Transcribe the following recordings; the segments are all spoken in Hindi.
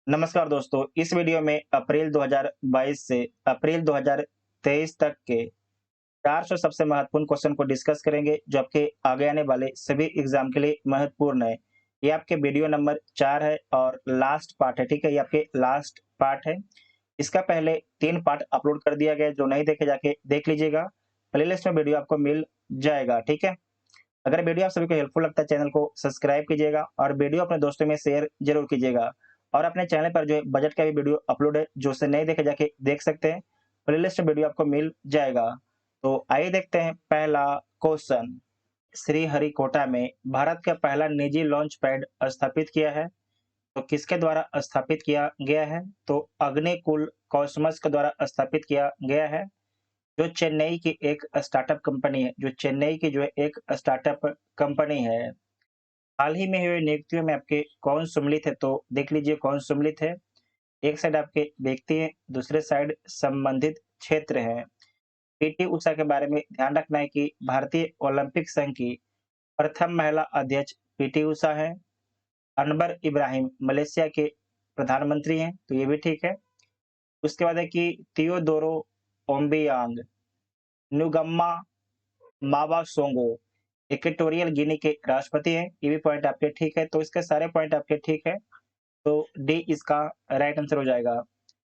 नमस्कार दोस्तों, इस वीडियो में अप्रैल 2022 से अप्रैल 2023 तक के 400 सबसे महत्वपूर्ण क्वेश्चन को डिस्कस करेंगे, जो आपके आगे आने वाले सभी एग्जाम के लिए महत्वपूर्ण है। ये आपके वीडियो नंबर 4 है और लास्ट पार्ट है, ठीक है? ये आपके लास्ट पार्ट है। इसका पहले 3 पार्ट अपलोड कर दिया गया है, जो नहीं देखे जाके देख लीजिएगा। प्लेलिस्ट में वीडियो आपको मिल जाएगा, ठीक है? अगर वीडियो आप सभी को हेल्पफुल लगता है, चैनल को सब्सक्राइब कीजिएगा और वीडियो अपने दोस्तों में शेयर जरूर कीजिएगा। और अपने चैनल पर जो है बजट का भी वीडियो अपलोड है, जो उसे नहीं देखे जाके देख सकते हैं। प्लेलिस्ट में वीडियो आपको मिल जाएगा। तो आइए देखते हैं पहला क्वेश्चन। श्रीहरिकोटा में भारत का पहला निजी लॉन्च पैड स्थापित किया है, तो किसके द्वारा स्थापित किया गया है? तो अग्निकुल कॉस्मस के द्वारा स्थापित किया गया है, जो चेन्नई की एक स्टार्टअप कंपनी है, जो चेन्नई की जो है एक स्टार्टअप कंपनी है। हाल ही में हुई नियुक्तियों में आपके कौन सम्मिलित है? तो देख लीजिए कौन सम्मिलित है। एक साइड आपके व्यक्ति हैं, दूसरे साइड संबंधित क्षेत्र हैं। पीटी उषा के बारे में ध्यान रखना है कि भारतीय ओलंपिक संघ की प्रथम महिला अध्यक्ष पीटी उषा है। अनवर इब्राहिम मलेशिया के प्रधानमंत्री हैं, तो ये भी ठीक है। उसके बाद है कि थियोदोरो ओम्बियांग नुगम्मा मावा सोंगो इक्वेटोरियल गिनी के राष्ट्रपति हैं, ये भी पॉइंट आपके ठीक है। तो इसके सारे पॉइंट आपके ठीक है, तो डी इसका राइट आंसर हो जाएगा।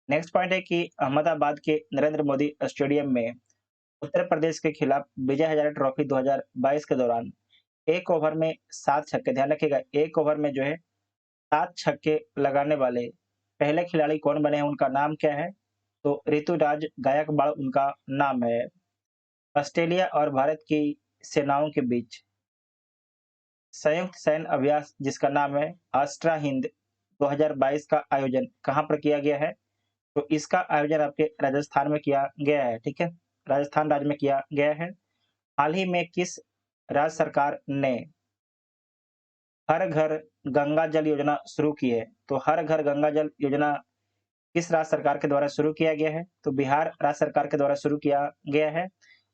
नेक्स्ट पॉइंट है कि अहमदाबाद के नरेंद्र मोदी स्टेडियम में उत्तर प्रदेश के खिलाफ विजय हजारे ट्रॉफी 2022 के दौरान एक ओवर में 7 छक्के, ध्यान रखिएगा, एक ओवर में जो है 7 छक्के लगाने वाले पहले खिलाड़ी कौन बने हैं, उनका नाम क्या है? तो ऋतुराज गायकवाड़ उनका नाम है। ऑस्ट्रेलिया और भारत की सेनाओं के बीच संयुक्त सैन्य अभ्यास, जिसका नाम है आस्ट्रा हिंद 2022 का आयोजन कहाँ पर किया गया है? तो इसका आयोजन आपके राजस्थान में किया गया है, ठीक है? राजस्थान राज्य में किया गया है। हाल ही में किस राज्य सरकार ने हर घर गंगा जल योजना शुरू की है? तो हर घर गंगा जल योजना किस राज्य सरकार के द्वारा शुरू किया गया है? तो बिहार राज्य सरकार के द्वारा शुरू किया गया है।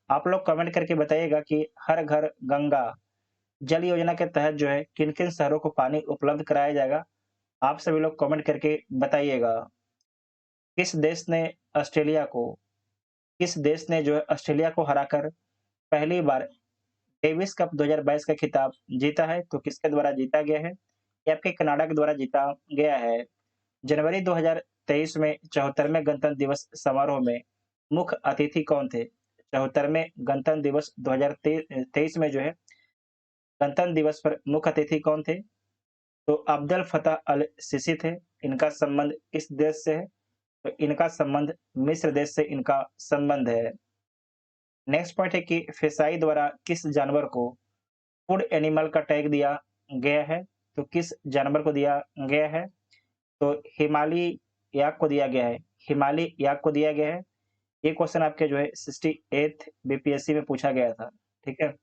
आप लोग कमेंट करके बताइएगा कि हर घर गंगा जल योजना के तहत जो है किन-किन शहरों को पानी उपलब्ध कराया जाएगा? आप सभी लोग कमेंट करके बताइएगा। किस देश ने ऑस्ट्रेलिया को किस देश ने जो है ऑस्ट्रेलिया को हराकर पहली बार डेविस कप 2022 का खिताब जीता है? तो किसके द्वारा जीता गया है? ये आपके कनाडा के द्वारा जीता गया है। जनवरी 2023 में 74वें गणतंत्र दिवस समारोह में मुख्य अतिथि कौन थे? 74वें गणतंत्र दिवस 2023 में जो है गणतंत्र दिवस पर मुख्य अतिथि कौन थे? तो अब्दुल फतह अल सीसी थे। इनका संबंध किस देश से है? तो इनका संबंध मिस्र देश से इनका संबंध है। नेक्स्ट पॉइंट है कि फिसाई द्वारा किस जानवर को फूड एनिमल का टैग दिया गया है? तो किस जानवर को दिया गया है? तो हिमालयी याक को दिया गया है। हिमालयी याक को दिया गया है। ये क्वेश्चन आपके जो है 68th बीपीएससी में पूछा गया था, ठीक है?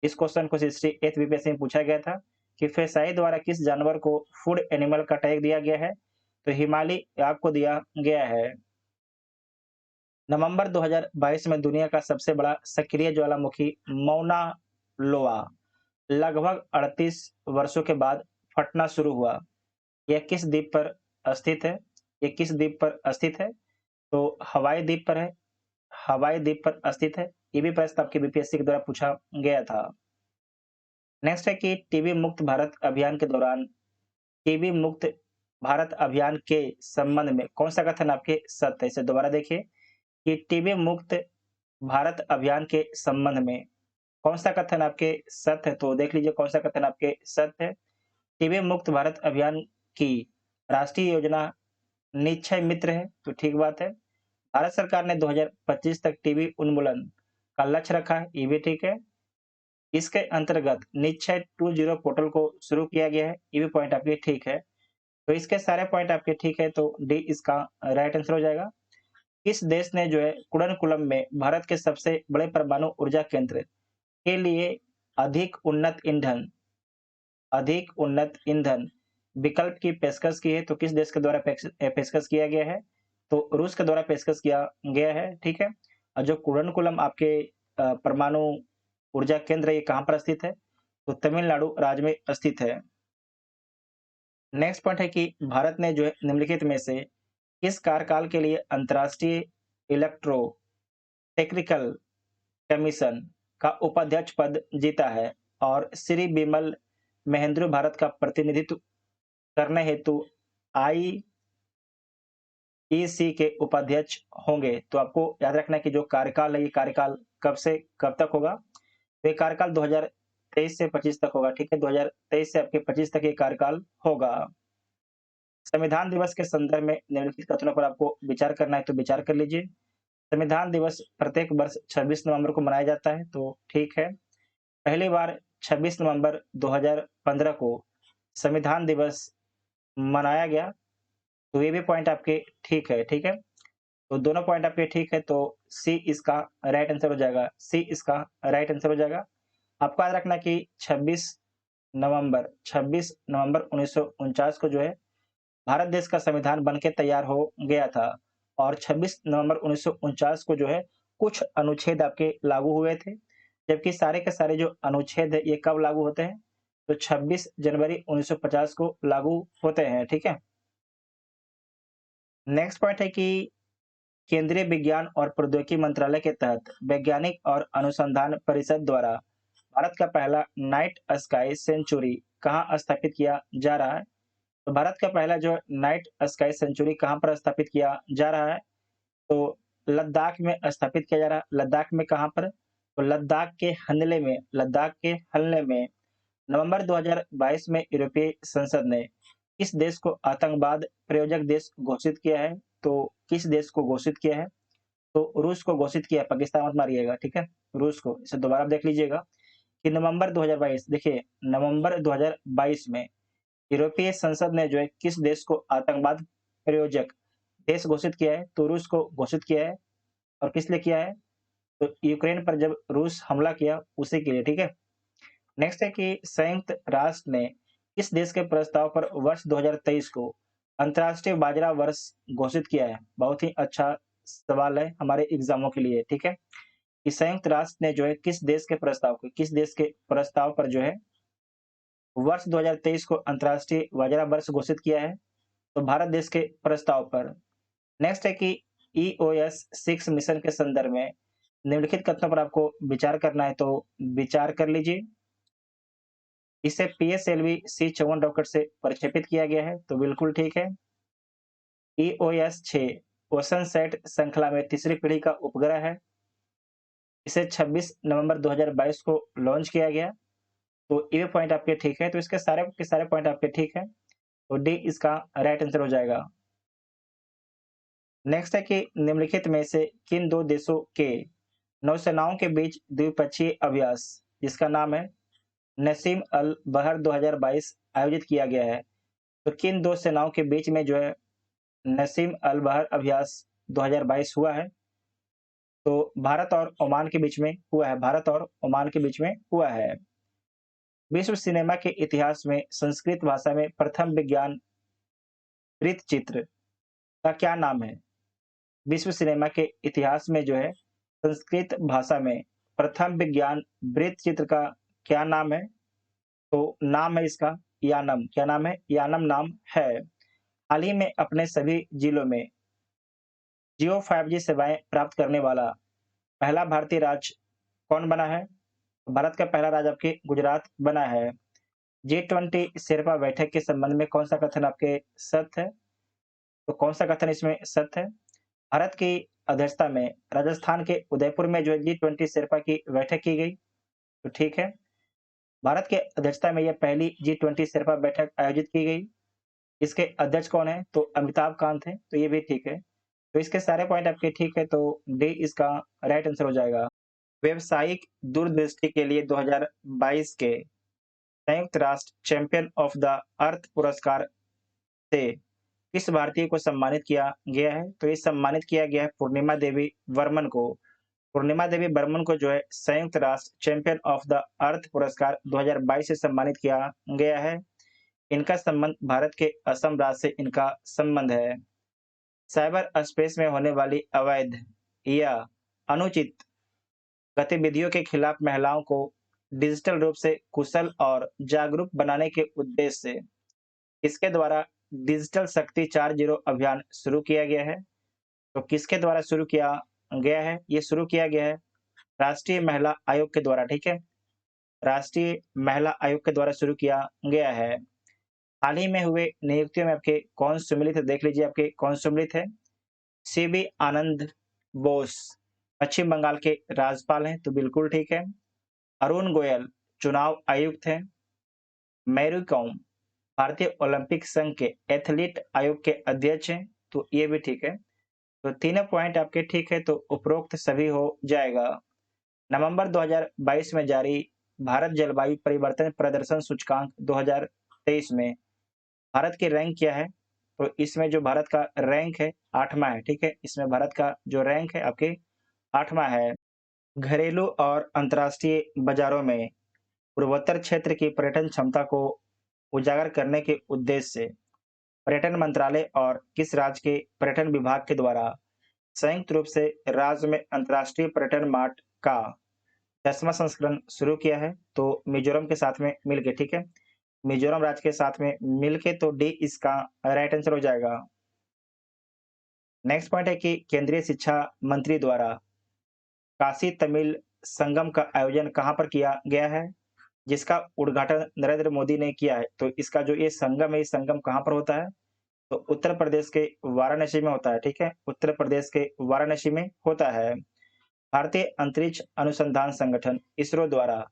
इस क्वेश्चन को 68th बीपीएससी में पूछा गया था कि फिसाई द्वारा किस जानवर को फूड एनिमल का टैग दिया गया है? तो हिमालयी याक को दिया गया है। नवंबर 2022 में दुनिया का सबसे बड़ा सक्रिय ज्वालामुखी मौना लोआ लगभग 38 वर्षों के बाद फटना शुरू हुआ। यह किस द्वीप पर स्थित है? ये किस द्वीप पर स्थित है? तो हवाई द्वीप पर है। हवाई द्वीप पर स्थित है। ये भी प्रश्न आपके बीपीएससी के द्वारा पूछा गया था। नेक्स्ट है कि टीबी मुक्त भारत अभियान के दौरान टीबी मुक्त भारत अभियान के संबंध में कौन सा कथन आपके सत्य है? इसे दोबारा देखिए कि टीबी मुक्त भारत अभियान के संबंध में कौन सा कथन आपके सत्य है? तो देख लीजिए कौन सा कथन आपके सत्य है। टीबी मुक्त भारत अभियान की राष्ट्रीय योजना निक्षय मित्र है, तो ठीक बात है। भारत सरकार ने 2025 तक टीबी उन्मूलन का लक्ष्य रखा है, ये भी ठीक है। इसके अंतर्गत निक्षय 20 पोर्टल को शुरू किया गया है, ये भी पॉइंट आपके ठीक है। तो इसके सारे पॉइंट आपके ठीक है, तो डी इसका राइट आंसर हो जाएगा। किस देश ने जो है कुडनकुलम में भारत के सबसे बड़े परमाणु ऊर्जा केंद्र के लिए अधिक उन्नत ईंधन विकल्प की पेशकश की है? तो किस देश के द्वारा पेशकश किया गया है? तो रूस के द्वारा पेशकश किया गया है, ठीक है। और जो कुडनकुलम आपके परमाणु ऊर्जा केंद्र ये कहाँ पर स्थित है? तो तमिलनाडु राज्य में स्थित है। नेक्स्ट पॉइंट है कि भारत ने जो है निम्नलिखित में से किस कार्यकाल के लिए अंतर्राष्ट्रीय इलेक्ट्रो टेक्निकल कमीशन का उपाध्यक्ष पद जीता है और श्री बिमल महेंद्र भारत का प्रतिनिधित्व करने हेतु आईईसी के उपाध्यक्ष होंगे। तो आपको याद रखना है कि जो कार्यकाल है ये कार्यकाल कब से कब तक होगा, तो ये कार्यकाल 2023 से 25 तक होगा। ठीक है, 2023 से आपके 25 तक ये कार्यकाल होगा। संविधान दिवस के संदर्भ में निम्नलिखित कथनों पर आपको विचार करना है, तो विचार कर लीजिए। संविधान दिवस प्रत्येक वर्ष 26 नवंबर को मनाया जाता है, तो ठीक है। पहली बार 26 नवंबर 2015 को संविधान दिवस मनाया गया, तो ये भी पॉइंट आपके ठीक है। ठीक है, तो दोनों पॉइंट आपके ठीक है, तो सी इसका राइट आंसर हो जाएगा। सी इसका राइट आंसर हो जाएगा। आपको याद रखना कि 26 नवंबर 1949 को जो है भारत देश का संविधान बनके तैयार हो गया था और 26 नवंबर 1949 को जो है कुछ अनुच्छेद आपके लागू हुए थे, जबकि सारे के सारे जो अनुच्छेद है ये कब लागू होते हैं, तो 26 जनवरी 1950 को लागू होते हैं। ठीक है, नेक्स्ट पॉइंट है कि केंद्रीय विज्ञान और प्रौद्योगिकी मंत्रालय के तहत वैज्ञानिक और अनुसंधान परिषद द्वारा भारत का पहला नाइट स्काई सेंचुरी कहाँ स्थापित किया जा रहा है। तो भारत का पहला जो नाइट स्काई सेंचुरी कहाँ पर स्थापित किया जा रहा है, तो लद्दाख में स्थापित किया जा रहा है। लद्दाख में कहाँ पर, तो लद्दाख के हलने में नवंबर 2022 में यूरोपीय संसद ने किस देश को आतंकवाद प्रायोजक देश घोषित किया है, तो किस देश को घोषित किया है, तो रूस को घोषित किया है। पाकिस्तान मत मारिएगा, ठीक है, रूस को। इसे दोबारा आप देख लीजिएगा कि नवंबर 2022, देखिए नवंबर 2022 में यूरोपीय संसद ने जो है किस देश को आतंकवाद प्रायोजक देश घोषित किया है, तो रूस को घोषित किया है। और किस लिए किया है, तो यूक्रेन पर जब रूस हमला किया उसी के लिए। ठीक है, नेक्स्ट है कि संयुक्त राष्ट्र ने किस देश के प्रस्ताव पर वर्ष 2023 को अंतर्राष्ट्रीय बाजरा वर्ष घोषित किया है। बहुत ही अच्छा सवाल है हमारे एग्जामों के लिए। ठीक है, कि संयुक्त राष्ट्र ने जो है किस देश के प्रस्ताव पर जो है वर्ष 2023 को अंतर्राष्ट्रीय बाजरा वर्ष घोषित किया है, तो भारत देश के प्रस्ताव पर। नेक्स्ट है कि EOS 6 मिशन के संदर्भ में निम्नलिखित कथनों पर आपको विचार करना है, तो विचार कर लीजिए। इसे PSLV C54 रॉकेट से प्रक्षेपित किया गया है, तो बिल्कुल ठीक है। EOS 6 ओशनसैट श्रृंखला में तीसरी पीढ़ी का उपग्रह है। इसे 26 नवंबर 2022 को लॉन्च किया गया, तो ये पॉइंट आपके ठीक है। तो इसके सारे के सारे पॉइंट आपके ठीक है, तो डी इसका राइट आंसर हो जाएगा। नेक्स्ट है कि निम्नलिखित में से किन दो देशों के नौसेनाओं के बीच द्विपक्षीय अभ्यास जिसका नाम है नसीम अल बहर 2022 आयोजित किया गया है। तो किन दो सेनाओं के बीच में जो है नसीम अल बहर अभ्यास 2022 हुआ है, तो भारत और ओमान के बीच में हुआ है। भारत और ओमान के बीच में हुआ है। विश्व सिनेमा के इतिहास में संस्कृत भाषा में प्रथम विज्ञान वृत्तचित्र का क्या नाम है। विश्व सिनेमा के इतिहास में जो है संस्कृत भाषा में प्रथम विज्ञान वृत्तचित्र का क्या नाम है, तो नाम है इसका यानम। क्या नाम है, यानम नाम है। हाल ही में अपने सभी जिलों में जियो 5G सेवाएं प्राप्त करने वाला पहला भारतीय राज्य कौन बना है। भारत का पहला राज्य आपके गुजरात बना है। G20 शेरपा बैठक के संबंध में कौन सा कथन आपके सत्य है, तो कौन सा कथन इसमें सत्य है। भारत की अध्यक्षता में राजस्थान के उदयपुर में जो है G20 शेरपा की बैठक की गई, तो ठीक है। भारत के अध्यक्षता में यह पहली G20 शेरपा बैठक आयोजित की गई। इसके अध्यक्ष कौन है, तो अमिताभ कांत है, तो ये भी ठीक है। तो इसके सारे पॉइंट आपके ठीक है, तो डी इसका राइट आंसर हो जाएगा। व्यवसायिक दूरदृष्टि के लिए 2022 के संयुक्त राष्ट्र चैंपियन ऑफ द अर्थ पुरस्कार से किस भारतीय को सम्मानित किया गया है, तो ये सम्मानित किया गया है पूर्णिमा देवी बर्मन को। पूर्णिमा देवी बर्मन को जो है संयुक्त राष्ट्र चैंपियन ऑफ द अर्थ पुरस्कार 2022 से सम्मानित किया गया है। इनका संबंध भारत के असम राज्य से इनका संबंध है। साइबर स्पेस में होने वाली अवैध या अनुचित गतिविधियों के खिलाफ महिलाओं को डिजिटल रूप से कुशल और जागरूक बनाने के उद्देश्य से किसके द्वारा डिजिटल शक्ति 4.0 अभियान शुरू किया गया है? तो किसके द्वारा शुरू किया गया है? ये शुरू किया गया है राष्ट्रीय महिला आयोग के द्वारा, ठीक है? राष्ट्रीय महिला आयोग के द्वारा शुरू किया गया है। हाल ही में हुए नियुक्तियों में आपके कौन सम्मिलित है? देख लीजिए आपके कौन सम्मिलित है? सीबी आनंद बोस पश्चिम बंगाल के राज्यपाल हैं, तो बिल्कुल ठीक है। अरुण गोयल चुनाव आयुक्त हैं। मैरी कॉम भारतीय ओलंपिक संघ के एथलीट आयोग के अध्यक्ष हैं, तो ये भी ठीक है। तो तीनों पॉइंट आपके ठीक है, तो उपरोक्त सभी हो जाएगा। नवंबर 2022 में जारी भारत जलवायु परिवर्तन प्रदर्शन सूचकांक 2023 में भारत की रैंक क्या है? तो इसमें जो भारत का रैंक है 8वां है, ठीक है? इसमें भारत का जो रैंक है आपके 8वां है। घरेलू और अंतर्राष्ट्रीय बाजारों में पूर्वोत्तर क्षेत्र की पर्यटन क्षमता को उजागर करने के उद्देश्य से पर्यटन मंत्रालय और किस राज्य के पर्यटन विभाग के द्वारा संयुक्त रूप से राज्य में अंतर्राष्ट्रीय पर्यटन मार्ट का 10वां संस्करण शुरू किया है? तो मिजोरम के साथ में मिलके, ठीक है? मिजोरम राज्य के साथ में मिलके, तो डी इसका राइट आंसर हो जाएगा। नेक्स्ट पॉइंट है कि केंद्रीय शिक्षा मंत्री द्वारा काशी तमिल संगम का आयोजन कहाँ पर किया गया है? जिसका उद्घाटन नरेंद्र मोदी ने किया है। तो इसका जो ये संगम है, ये संगम कहाँ पर होता है? तो उत्तर प्रदेश के वाराणसी में होता है, ठीक है? उत्तर प्रदेश के वाराणसी में होता है। भारतीय अंतरिक्ष अनुसंधान संगठन इसरो द्वारा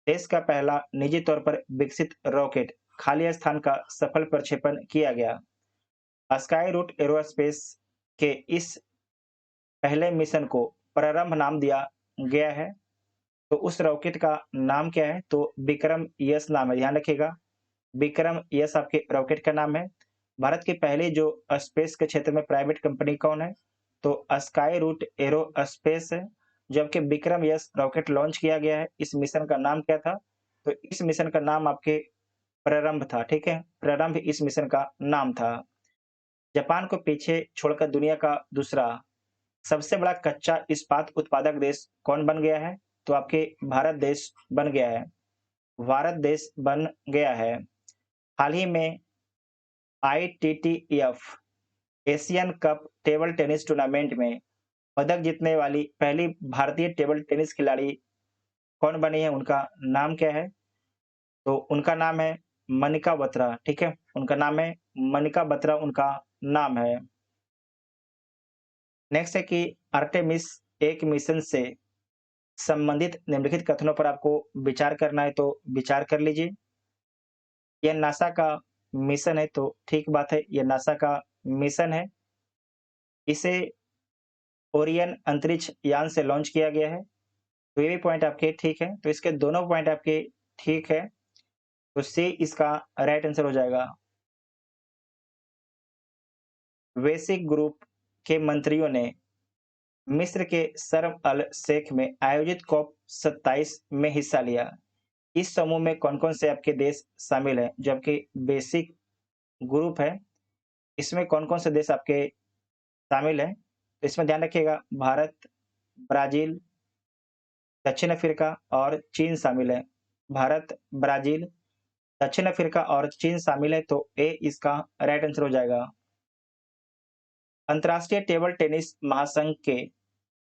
देश का पहला निजी तौर पर विकसित रॉकेट खाली स्थान का सफल प्रक्षेपण किया गया। स्काई रूट एरोस्पेस के इस पहले मिशन को प्रारंभ नाम दिया गया है। तो उस रॉकेट का नाम क्या है? तो विक्रम यस नाम है, ध्यान रखिएगा। विक्रम यस आपके रॉकेट का नाम है। भारत की पहली जो स्पेस के क्षेत्र में प्राइवेट कंपनी कौन है? तो स्काई रूट एरोस्पेस है। जबकि विक्रम यस रॉकेट लॉन्च किया गया है, इस मिशन का नाम क्या था? तो इस मिशन का नाम आपके प्रारंभ था, ठीक है? प्रारंभ इस मिशन का नाम था। जापान को पीछे छोड़कर दुनिया का दूसरा सबसे बड़ा कच्चा इस्पात उत्पादक देश कौन बन गया है? तो आपके भारत देश बन गया है। भारत देश बन गया है। हाल ही में ITTF Asian cup table tennis tournament में पदक जीतने वाली पहली भारतीय टेबल टेनिस खिलाड़ी कौन बनी है? उनका नाम क्या है? तो उनका नाम है मनिका बत्रा, ठीक है? उनका नाम है मनिका बत्रा, उनका नाम है। नेक्स्ट है कि आर्टेमिस 1 मिशन से संबंधित निम्नलिखित कथनों पर आपको विचार करना है, तो विचार कर लीजिए। यह नासा का मिशन है, तो ठीक बात है, यह नासा का मिशन है। इसे ओरियन अंतरिक्ष यान से लॉन्च किया गया है। तो ये भी पॉइंट आपके ठीक है, तो इसके दोनों पॉइंट आपके ठीक है, तो सी इसका राइट आंसर हो जाएगा। वेसिक ग्रुप के मंत्रियों ने मिस्र के शर्म अल शेख में आयोजित कॉप 27 में हिस्सा लिया। इस समूह में कौन-कौन से आपके देश शामिल हैं? जबकि बेसिक ग्रुप है, इसमें कौन-कौन से देश आपके शामिल हैं? तो इसमें ध्यान रखिएगा भारत, ब्राज़ील, दक्षिण अफ्रीका और चीन शामिल है। भारत, ब्राज़ील, दक्षिण अफ्रीका और चीन शामिल है, तो ए इसका राइट आंसर हो जाएगा। अंतर्राष्ट्रीय टेबल टेनिस महासंघ के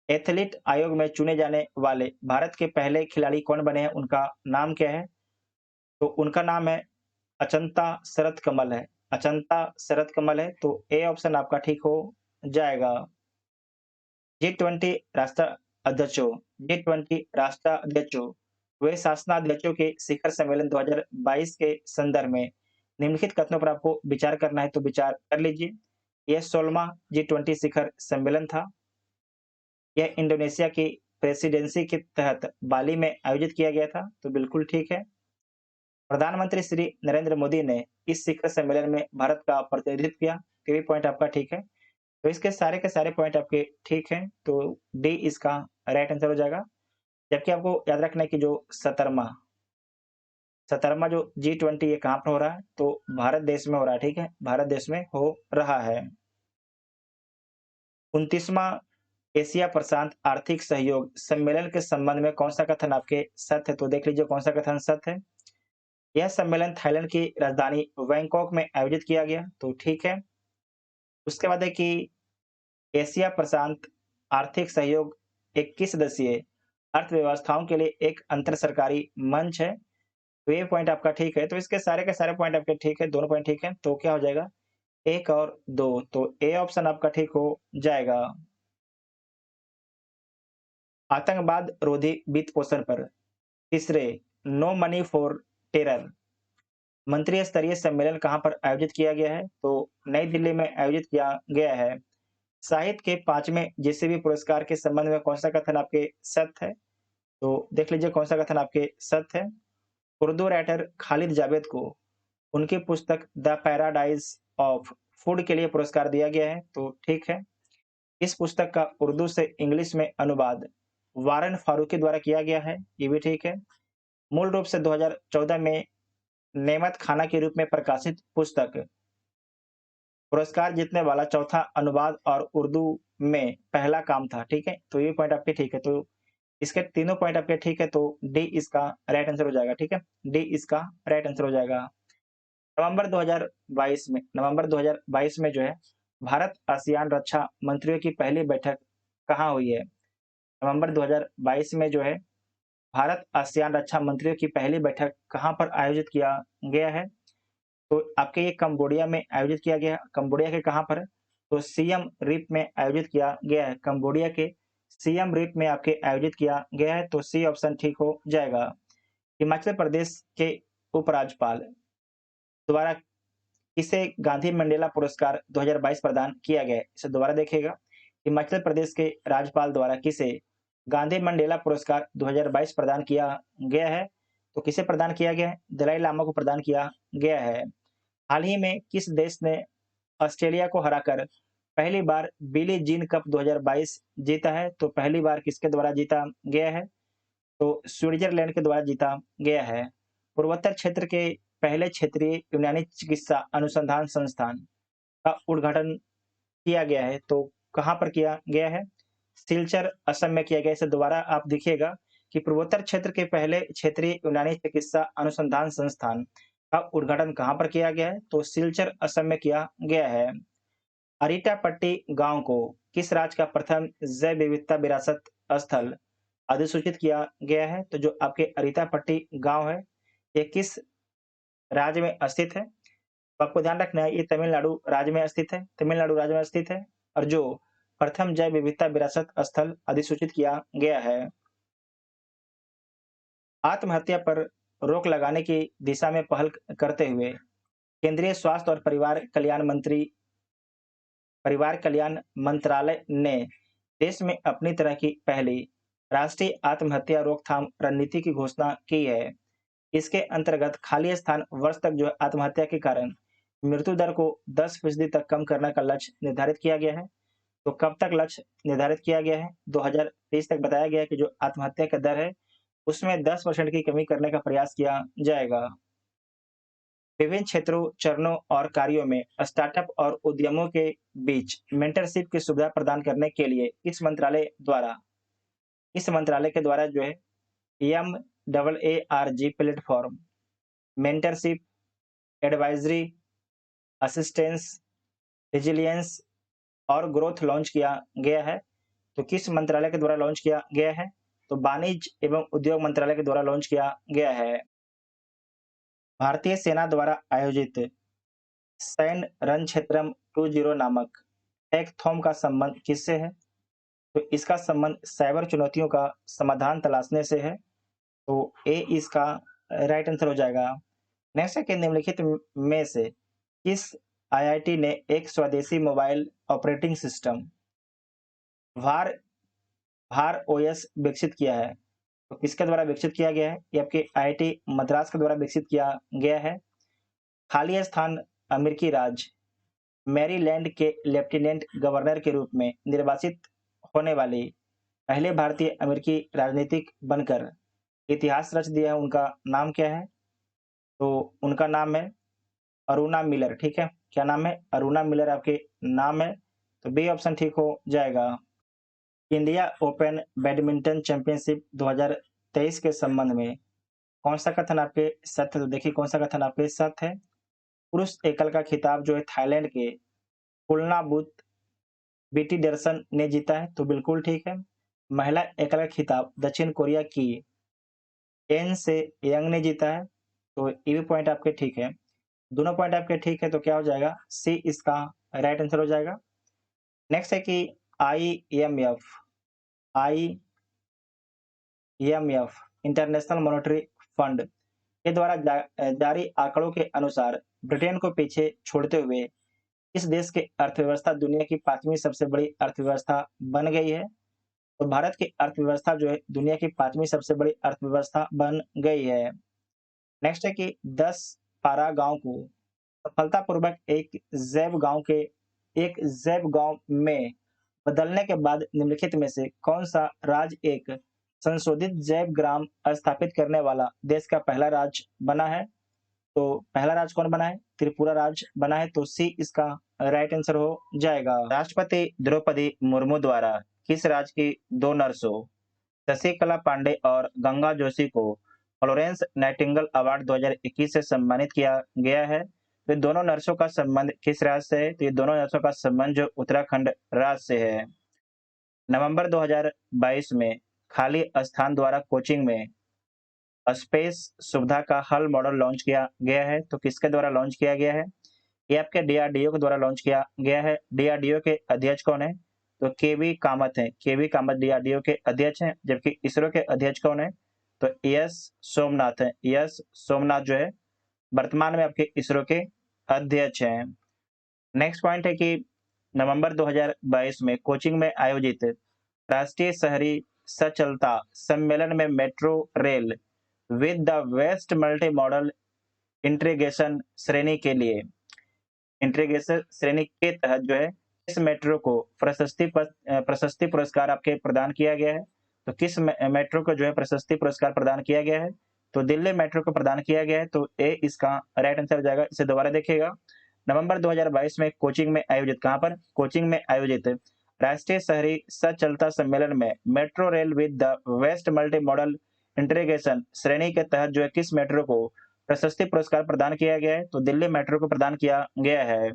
एथलीट आयोग में चुने जाने वाले भारत के पहले खिलाड़ी कौन बने हैं? उनका नाम क्या है? तो उनका नाम है अचंता शरत कमल है। अचंता शरत कमल है, तो ए ऑप्शन आपका ठीक हो जाएगा। जी20 राष्ट्र अध्यक्षों जी20 राष्ट्राध्यक्षों वे शासनाध्यक्षों के शिखर सम्मेलन 2022 के संदर्भ में निम्नलिखित कथनों पर आपको विचार करना है, तो विचार कर लीजिए। यह 16वां जी20 शिखर सम्मेलन था। यह इंडोनेशिया की प्रेसिडेंसी के तहत बाली में आयोजित किया गया था, तो बिल्कुल ठीक है। प्रधानमंत्री श्री नरेंद्र मोदी ने इस शिखर सम्मेलन में भारत का प्रतिनिधित्व किया, तो ये पॉइंट आपका ठीक है। तो इसके सारे के सारे पॉइंट आपके ठीक हैं, तो डी इसका राइट आंसर हो जाएगा। जबकि आपको याद रखना है कि जो 17वां जो जी20 ये कहाँ पर हो रहा है? तो भारत देश में हो रहा है, ठीक है? भारत देश में हो रहा है। 29वां एशिया प्रशांत आर्थिक सहयोग सम्मेलन के संबंध में कौन सा कथन आपके सत्य है? तो देख लीजिए कौन सा कथन सत्य है। यह सम्मेलन थाईलैंड की राजधानी बैंकॉक में आयोजित किया गया, तो ठीक है। उसके बाद है कि एशिया प्रशांत आर्थिक सहयोग 21 सदस्यीय अर्थव्यवस्थाओं के लिए एक अंतर सरकारी मंच है। तो ये पॉइंट आपका ठीक है, तो इसके सारे के सारे पॉइंट आपके ठीक है, दोनों पॉइंट ठीक है, तो क्या हो जाएगा 1 और 2, तो ए ऑप्शन आपका ठीक हो जाएगा। आतंकवाद रोधी वित्त पोषण पर तीसरे नो मनी फॉर टेरर मंत्रि स्तरीय सम्मेलन कहाँ पर आयोजित किया गया है? तो नई दिल्ली में आयोजित किया गया है। साहित्य के 5वें जेसीबी पुरस्कार के संबंध में कौन-सा कथन आपके सत्य है? तो देख लीजिए कौन-सा कथन आपके सत्य है। उर्दू राइटर खालिद जावेद को उनकी पुस्तक द पैराडाइज ऑफ फूड के लिए पुरस्कार दिया गया है, तो ठीक है। इस पुस्तक का उर्दू से इंग्लिश में अनुवाद वारन फारूकी द्वारा किया गया है, ये भी ठीक है। मूल रूप से 2014 में नेमत खाना के रूप में प्रकाशित पुस्तक पुरस्कार जीतने वाला चौथा अनुवाद और उर्दू में पहला काम था, ठीक है? तो ये पॉइंट आपके ठीक है, तो इसके तीनों पॉइंट आपके ठीक है, तो डी इसका राइट आंसर हो जाएगा, ठीक है? डी इसका राइट आंसर हो जाएगा। नवंबर 2022 में जो है, भारत आसियान रक्षा मंत्रियों की पहली बैठक कहाँ हुई है? नवंबर 2022 में जो है, भारत आसियान रक्षा मंत्रियों की पहली बैठक कहाँ पर आयोजित किया गया है? तो आपके ये कंबोडिया में आयोजित किया गया है। कंबोडिया के कहाँ पर? तो सियम रिप में आयोजित किया गया है। कंबोडिया के सियम रिप में आपके आयोजित किया गया है, तो सी ऑप्शन ठीक हो जाएगा। हिमाचल प्रदेश के उपराज्यपाल द्वारा किसे गांधी मंडेला पुरस्कार 2022 प्रदान किया गया है? इसे दोबारा देखिएगा। हिमाचल प्रदेश के राज्यपाल द्वारा किसे गांधी मंडेला पुरस्कार 2022 प्रदान किया गया है? तो किसे प्रदान किया गया है? दलाई लामा को प्रदान किया गया है। हाल ही में किस देश ने ऑस्ट्रेलिया को हराकर पहली बार बिली जीन कप 2022 जीता है? तो पहली बार किसके द्वारा जीता गया है? तो स्विट्जरलैंड के द्वारा जीता गया है। पूर्वोत्तर क्षेत्र के पहले क्षेत्रीय यूनानी चिकित्सा अनुसंधान संस्थान का उद्घाटन किया गया है, तो कहाँ पर किया गया है? सिलचर असम में किया गया है। इसे दोबारा आप देखिएगा कि पूर्वोत्तर क्षेत्र के पहले क्षेत्रीय यूनानी चिकित्सा अनुसंधान संस्थान का उद्घाटन कहाँ पर किया गया है? तो सिलचर असम में किया गया है। अरिटापट्टी गांव को किस राज्य का प्रथम जैव विविधता विरासत स्थल अधिसूचित किया गया है? तो जो आपके अरिटापट्टी गांव है, ये किस राज्य में स्थित है? तो आपको ध्यान रखना है, ये तमिलनाडु राज्य में स्थित है, तमिलनाडु राज्य में स्थित है, और जो प्रथम जैव विविधता विरासत स्थल अधिसूचित किया गया है। आत्महत्या पर रोक लगाने की दिशा में पहल करते हुए केंद्रीय स्वास्थ्य और परिवार कल्याण मंत्रालय ने देश में अपनी तरह की पहली राष्ट्रीय आत्महत्या रोकथाम रणनीति की घोषणा की है। इसके अंतर्गत खाली स्थान वर्ष तक जो है आत्महत्या के कारण मृत्यु दर को 10% तक कम करने का लक्ष्य निर्धारित किया गया है। तो कब तक लक्ष्य निर्धारित किया गया है? 2030 तक बताया गया है कि जो आत्महत्या का दर है, उसमें 10% की कमी करने का प्रयास किया जाएगा। विभिन्न क्षेत्रों, चरणों और कार्यों में स्टार्टअप और उद्यमों के बीच मेंटरशिप की सुविधा प्रदान करने के लिए इस मंत्रालय के द्वारा जो है MAARG platform mentorship, advisory, assistance, resilience और ग्रोथ लॉन्च किया गया है। तो किस मंत्रालय के द्वारा लॉन्च किया गया है? तो वाणिज्य एवं उद्योग मंत्रालय के द्वारा लॉन्च किया गया है। भारतीय सेना द्वारा आयोजित सैन्य रणक्षेत्रम 20 नामक हैकाथॉन का संबंध किससे है? तो इसका संबंध साइबर चुनौतियों का समाधान तलाशने से है, तो ए इसका राइट आंसर हो जाएगा। नेक्स्ट है कि निम्नलिखित में से किस आईआईटी ने एक स्वदेशी मोबाइल ऑपरेटिंग सिस्टम भार भार ओएस विकसित किया है? तो किसके द्वारा विकसित किया गया है? ये आपके आईआईटी मद्रास के द्वारा विकसित किया गया है। खाली स्थान अमेरिकी राज्य मैरीलैंड के लेफ्टिनेंट गवर्नर के रूप में निर्वाचित होने वाली पहले भारतीय अमेरिकी राजनीतिक बनकर इतिहास रच दिया है, उनका नाम क्या है? तो उनका नाम है अरुणा मिलर, ठीक है? क्या नाम है? अरुणा मिलर आपके नाम है, तो बी ऑप्शन ठीक हो जाएगा। इंडिया ओपन बैडमिंटन चैंपियनशिप 2023 के संबंध में कौन सा कथन आपके सत्य है? तो देखिए कौन सा कथन आपके सत्य है। पुरुष एकल का खिताब जो है थाईलैंड के कुलनाबुत बीटीडरसन ने जीता है, तो बिल्कुल ठीक है। महिला एकल का खिताब दक्षिण कोरिया की एन से यंग ने जीता है, तो ये भी पॉइंट आपके ठीक है। दोनों पॉइंट आपके ठीक है, तो क्या हो जाएगा? सी इसका राइट आंसर हो जाएगा। नेक्स्ट है कि IMF IMF international monetary fund के द्वारा जारी आंकड़ों के अनुसार ब्रिटेन को पीछे छोड़ते हुए इस देश की अर्थव्यवस्था दुनिया की 5वीं सबसे बड़ी अर्थव्यवस्था बन गई है। तो भारत की अर्थव्यवस्था जो है दुनिया की 5वीं सबसे बड़ी अर्थव्यवस्था बन गई है। नेक्स्ट है कि 10 पारा गाँव को सफलतापूर्वक एक जैव गाँव में बदलने के बाद निम्नलिखित में से कौन-सा राज्य एक संशोधित जैव ग्राम स्थापित करने वाला देश का पहला राज्य बना है? तो पहला राज्य कौन बना है? त्रिपुरा राज्य बना है, तो सी इसका राइट आंसर हो जाएगा। राष्ट्रपति द्रौपदी मुर्मू द्वारा किस राज्य की 2 नर्सों शशिकला पांडे और गंगा जोशी को फ्लोरेंस नाइटिंगेल अवार्ड 2021 से सम्मानित किया गया है? तो ये दोनों नर्सों का संबंध किस राज्य से है? तो ये दोनों नर्सों का संबंध जो उत्तराखंड राज्य से है। नवंबर 2022 में खाली स्थान द्वारा कोचिंग में स्पेस सुविधा का हल मॉडल लॉन्च किया गया है, तो किसके द्वारा लॉन्च किया गया है? ये आपके डीआरडीओ के द्वारा लॉन्च किया गया है। डीआरडीओ के अध्यक्ष कौन है? तो केवी कामत हैं। केवी कामत डीआरडीओ के अध्यक्ष हैं, जबकि इसरो के अध्यक्ष कौन है? तो एस सोमनाथ हैं। एस सोमनाथ जो है वर्तमान में आपके इसरो के अध्यक्ष हैं। नेक्स्ट पॉइंट है कि नवंबर 2022 में कोचिंग में आयोजित राष्ट्रीय शहरी सचलता सम्मेलन में metro rail with the best multi modal integration श्रेणी के लिए इंटीग्रेशन श्रेणी के तहत जो है इस मेट्रो को प्रशस्ति पुरस्कार आपके प्रदान किया गया है। तो किस मेट्रो को जो है प्रशस्ति पुरस्कार प्रदान किया गया है? तो दिल्ली मेट्रो को प्रदान किया गया है, तो ए इसका राइट आंसर हो जाएगा। इसे दोबारा देखिएगा। नवंबर 2022 में कोचिंग में आयोजित कहां पर? कोचिंग में आयोजित राष्ट्रीय शहरी सचलता सम्मेलन में metro rail with the best multi modal integration श्रेणी के तहत जो है किस मेट्रो को प्रशस्ति पुरस्कार प्रदान किया गया है? तो दिल्ली मेट्रो को प्रदान किया गया है।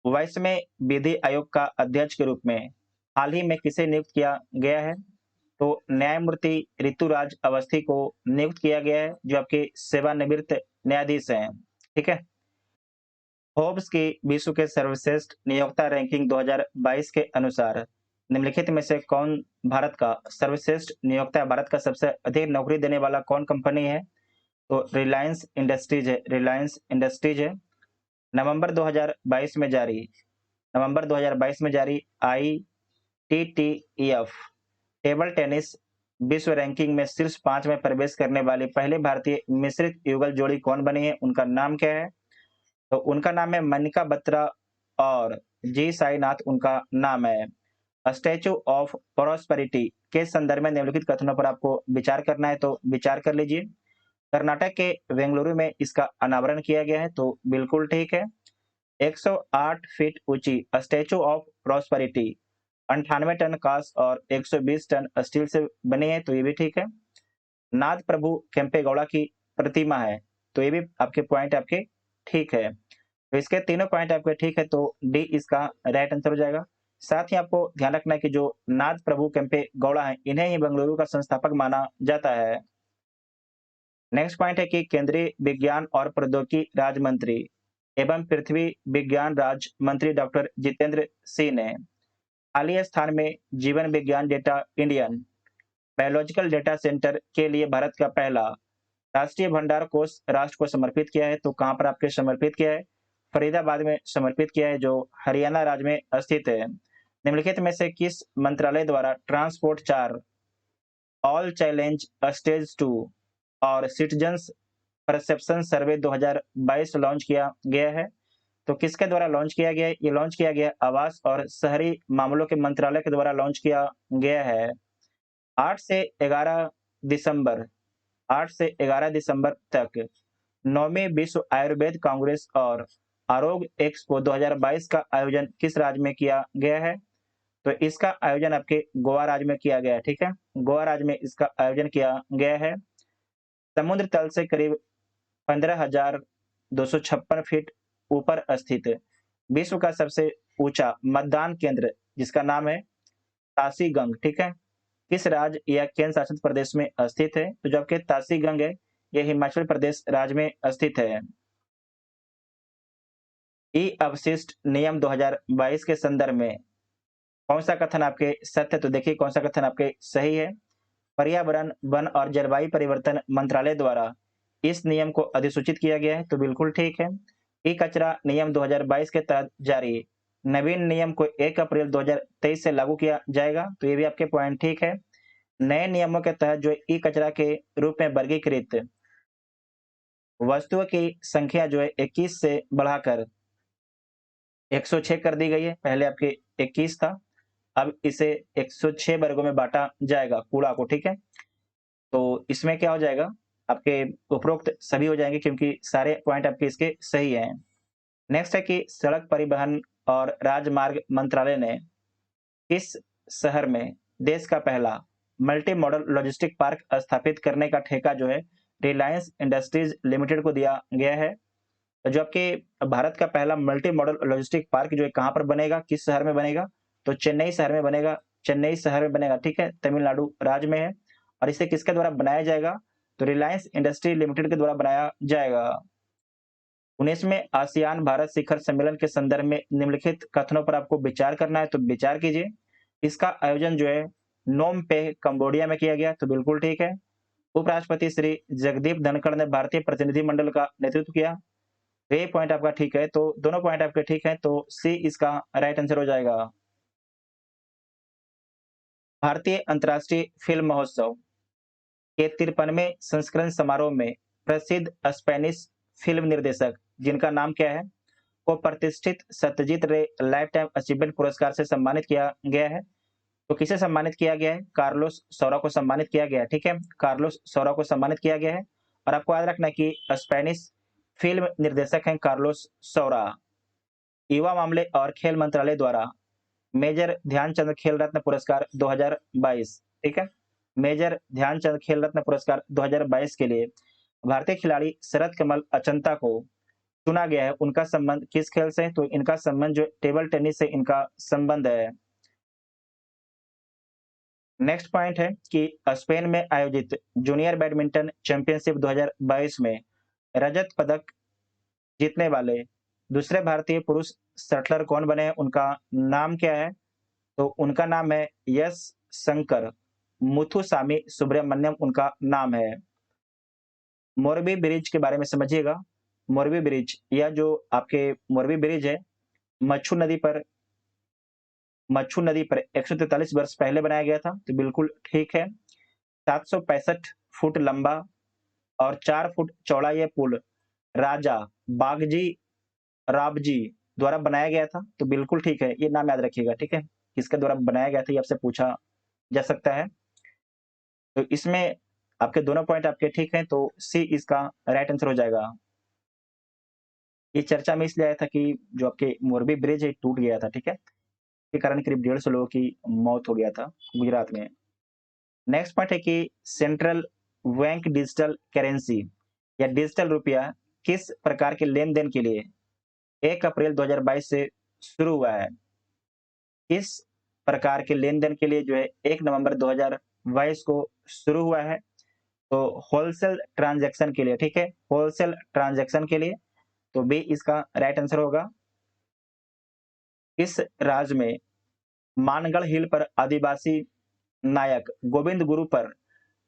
22वें विधि आयोग का अध्यक्ष के रूप में हाल ही में किसे नियुक्त किया गया है? तो न्यायमूर्ति ऋतुराज अवस्थी को नियुक्त किया गया है, जो आपके सेवानिवृत्त न्यायाधीश हैं। ठीक है। फोर्ब्स की विश्व के सर्वश्रेष्ठ नियोक्ता रैंकिंग 2022 के अनुसार निम्नलिखित में से कौन भारत का सर्वश्रेष्ठ नियोक्ता है? भारत का सबसे अधिक नौकरी देने वाला कौन कंपनी है? तो रिलायंस इंडस्ट्रीज है। रिलायंस इंडस्ट्रीज है। नवंबर 2022 में जारी आईटीटीईएफ टेबल टेनिस विश्व रैंकिंग में शीर्ष 5 में प्रवेश करने वाली पहली भारतीय मिश्रित युगल जोड़ी कौन बनी है? उनका नाम क्या है? तो उनका नाम है मनिका बत्रा और जी साईनाथ उनका नाम है। स्टैच्यू ऑफ प्रॉस्पेरिटी के संदर्भ में निम्नलिखित कथनों पर आपको विचार करना है, तो विचार कर लीजिए। कर्नाटक के बेंगलुरु में इसका अनावरण किया गया है, तो बिल्कुल ठीक है। 108 फीट ऊंची स्टैच्यू ऑफ प्रॉस्पेरिटी 98 टन कांस्य और 120 टन स्टील से बनी है, तो ये भी ठीक है। नाथ प्रभु केम्पेगौड़ा की प्रतिमा है, तो ये भी आपके पॉइंट आपके ठीक है। तो इसके तीनों पॉइंट आपके ठीक है, तो डी इसका राइट आंसर हो जाएगा। साथ ही आपको ध्यान रखना है कि जो नाथ प्रभु केम्पेगौड़ा है, इन्हें ही बेंगलुरु का संस्थापक माना जाता है। नेक्स्ट पॉइंट है कि केंद्रीय विज्ञान और प्रौद्योगिकी राज्य मंत्री एवं पृथ्वी विज्ञान राज्य मंत्री डॉक्टर जितेंद्र सिंह ने हालिया स्थान में जीवन विज्ञान data Indian biological data centre के लिए भारत का पहला राष्ट्रीय भंडार कोष राष्ट्र को समर्पित किया है। तो कहां पर आपके समर्पित किया है? फरीदाबाद में समर्पित किया है, जो हरियाणा राज्य में स्थित है। निम्नलिखित में से किस मंत्रालय द्वारा ट्रांसपोर्ट 4 ऑल चैलेंज स्टेज 2 और सिटीजन्स परसेप्शन सर्वे 2022 लॉन्च किया गया है? तो किसके द्वारा लॉन्च किया गया है? ये लॉन्च किया गया आवास और शहरी मामलों के मंत्रालय के द्वारा लॉन्च किया गया है। 8 से 11 दिसंबर 8 से 11 दिसंबर तक 9वीं विश्व आयुर्वेद कांग्रेस और आरोग्य एक्सपो 2022 का आयोजन किस राज्य में किया गया है? तो इसका आयोजन आपके गोवा राज्य में किया गया है। ठीक है, गोवा राज्य में इसका आयोजन किया गया है। समुद्र तल से करीब 15,256 फीट ऊपर स्थित विश्व का सबसे ऊंचा मतदान केंद्र जिसका नाम है तासी गंग, ठीक है, किस राज्य या केंद्र शासित प्रदेश में स्थित है? तो जो आपके तासी गंग है यह हिमाचल प्रदेश राज्य में स्थित है। ई अवशिष्ट नियम 2022 के संदर्भ में कौन सा कथन आपके सत्य है? तो देखिए कौन सा कथन आपके सही है। पर्यावरण, वन और जलवायु परिवर्तन मंत्रालय द्वारा इस नियम को अधिसूचित किया गया है, तो बिल्कुल ठीक है। ई कचरा नियम 2022 के तहत जारी नवीन नियम को 1 अप्रैल 2023 से लागू किया जाएगा, तो ये भी आपके पॉइंट ठीक है। नए नियमों के तहत जो ई कचरा के रूप में वर्गीकृत वस्तुओं की संख्या जो है 21 से बढ़ाकर 106 कर दी गई है। पहले आपके 21 था, अब इसे 106 वर्गों में बांटा जाएगा कूड़ा को, ठीक है। तो इसमें क्या हो जाएगा, आपके उपरोक्त सभी हो जाएंगे क्योंकि सारे पॉइंट आपके इसके सही हैं। नेक्स्ट है कि सड़क परिवहन और राजमार्ग मंत्रालय ने किस शहर में देश का पहला मल्टी मॉडल लॉजिस्टिक पार्क स्थापित करने का ठेका जो है रिलायंस इंडस्ट्रीज लिमिटेड को दिया गया है? तो जो आपके भारत का पहला मल्टी मॉडल लॉजिस्टिक पार्क जो है कहाँ पर बनेगा, किस शहर में बनेगा? तो चेन्नई शहर में बनेगा, चेन्नई शहर में बनेगा, ठीक है, तमिलनाडु राज्य में है। और इसे किसके द्वारा बनाया जाएगा? तो रिलायंस इंडस्ट्री लिमिटेड के द्वारा बनाया जाएगा। 19वें आसियान भारत शिखर सम्मेलन के संदर्भ में निम्नलिखित कथनों पर आपको विचार करना है, तो विचार कीजिए। इसका आयोजन जो है नोम पे कंबोडिया में किया गया, तो बिल्कुल ठीक है। उपराष्ट्रपति श्री जगदीप धनखड़ ने भारतीय प्रतिनिधिमंडल का नेतृत्व किया, ये पॉइंट आपका ठीक है। तो दोनों पॉइंट आपके ठीक हैं, तो सी इसका राइट आंसर हो जाएगा। भारतीय अंतर्राष्ट्रीय फिल्म महोत्सव के 53वें संस्करण समारोह में प्रसिद्ध स्पेनिश फिल्म निर्देशक जिनका नाम क्या है को प्रतिष्ठित सत्यजीत रे लाइफ टाइम अचीवमेंट पुरस्कार से सम्मानित किया गया है? तो किसे सम्मानित किया गया है? कार्लोस सौरा को सम्मानित किया गया है, ठीक है, कार्लोस सौरा को सम्मानित किया गया है। और आपको याद रखना है कि स्पेनिश फिल्म निर्देशक हैं कार्लोस सौरा। युवा मामले और खेल मंत्रालय द्वारा मेजर ध्यानचंद खेल रत्न पुरस्कार 2022, ठीक है, मेजर ध्यानचंद खेल रत्न पुरस्कार 2022 के लिए भारतीय खिलाड़ी शरद कमल अचंता को चुना गया है। उनका संबंध किस खेल से? तो इनका संबंध जो टेबल टेनिस से इनका संबंध है। नेक्स्ट पॉइंट है कि स्पेन में आयोजित जूनियर बैडमिंटन चैंपियनशिप 2022 में रजत पदक जीतने वाले दूसरे भारतीय पुरुष शटलर कौन बने हैं? उनका नाम क्या है? तो उनका नाम है यश शंकर मुथुसामी सुब्रमण्यम, उनका नाम है। मोरबी ब्रिज के बारे में समझिएगा। मोरबी ब्रिज, यह जो आपके मोरबी ब्रिज है मच्छू नदी पर 143 वर्ष पहले बनाया गया था, तो बिल्कुल ठीक है। 765 फुट लंबा और 4 फुट चौड़ा यह पुल राजा बागजी राबजी द्वारा बनाया गया था, तो बिल्कुल ठीक है, ये नाम याद रखिएगा, ठीक है, किसके द्वारा बनाया गया था ये आपसे पूछा जा सकता है। तो इसमें आपके दोनों पॉइंट आपके ठीक हैं, तो सी इसका राइट आंसर हो जाएगा। ये चर्चा में इसलिए आया था कि जो आपके मोरबी ब्रिज है टूट गया था, ठीक है, के कारण करीब 150 लोगों की मौत हो गया था गुजरात में। नेक्स्ट पॉइंट है कि सेंट्रल बैंक डिजिटल करेंसी या डिजिटल रुपया किस प्रकार के लेन देन के लिए 1 अप्रैल 2022 से शुरू हुआ है? किस प्रकार के लेन देन के लिए जो है 1 नवंबर 2022 को शुरू हुआ है? तो होलसेल ट्रांजैक्शन के लिए, ठीक है, होलसेल ट्रांजैक्शन के लिए, तो बी इसका राइट आंसर होगा। इस राज्य में मानगढ़ हिल पर आदिवासी नायक गोविंद गुरु पर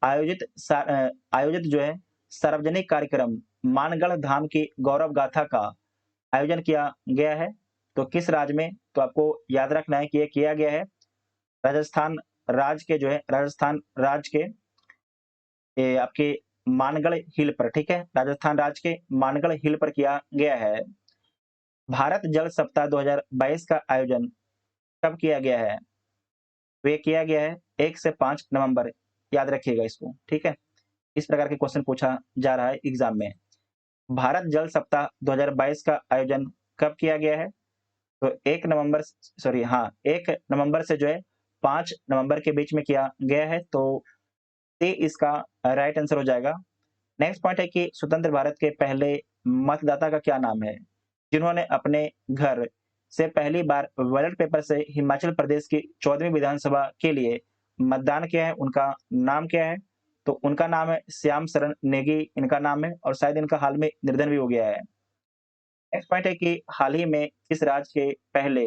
आयोजित जो है सार्वजनिक कार्यक्रम मानगढ़ धाम की गौरव गाथा का आयोजन किया गया है, तो किस राज्य में? तो आपको याद रखना है कि यह किया गया है राजस्थान राज्य के जो है राजस्थान राज्य के ये आपके मानगढ़ हिल पर, ठीक है, राजस्थान राज्य के मानगढ़ हिल पर किया गया है। भारत जल सप्ताह 2022 का आयोजन कब किया गया है? तो ये किया गया है 1 से 5 नवंबर, याद रखिएगा इसको, ठीक है, इस प्रकार के क्वेश्चन पूछा जा रहा है एग्जाम में। भारत जल सप्ताह 2022 का आयोजन कब किया गया है? तो 1 नवंबर से जो है 5 नवंबर के बीच में किया गया है, तो ये इसका राइट आंसर हो जाएगा। नेक्स्ट पॉइंट है कि स्वतंत्र भारत के पहले मतदाता का क्या नाम है? जिन्होंने अपने घर से पहली बार बैलेट पेपर से हिमाचल प्रदेश की 14वीं विधानसभा के लिए मतदान किया है, उनका नाम क्या है? तो उनका नाम है श्याम शरण नेगी, इनका नाम है और शायद इनका हाल में निर्धन भी हो गया है। नेक्स्ट पॉइंट है कि हाल ही में किस राज्य के पहले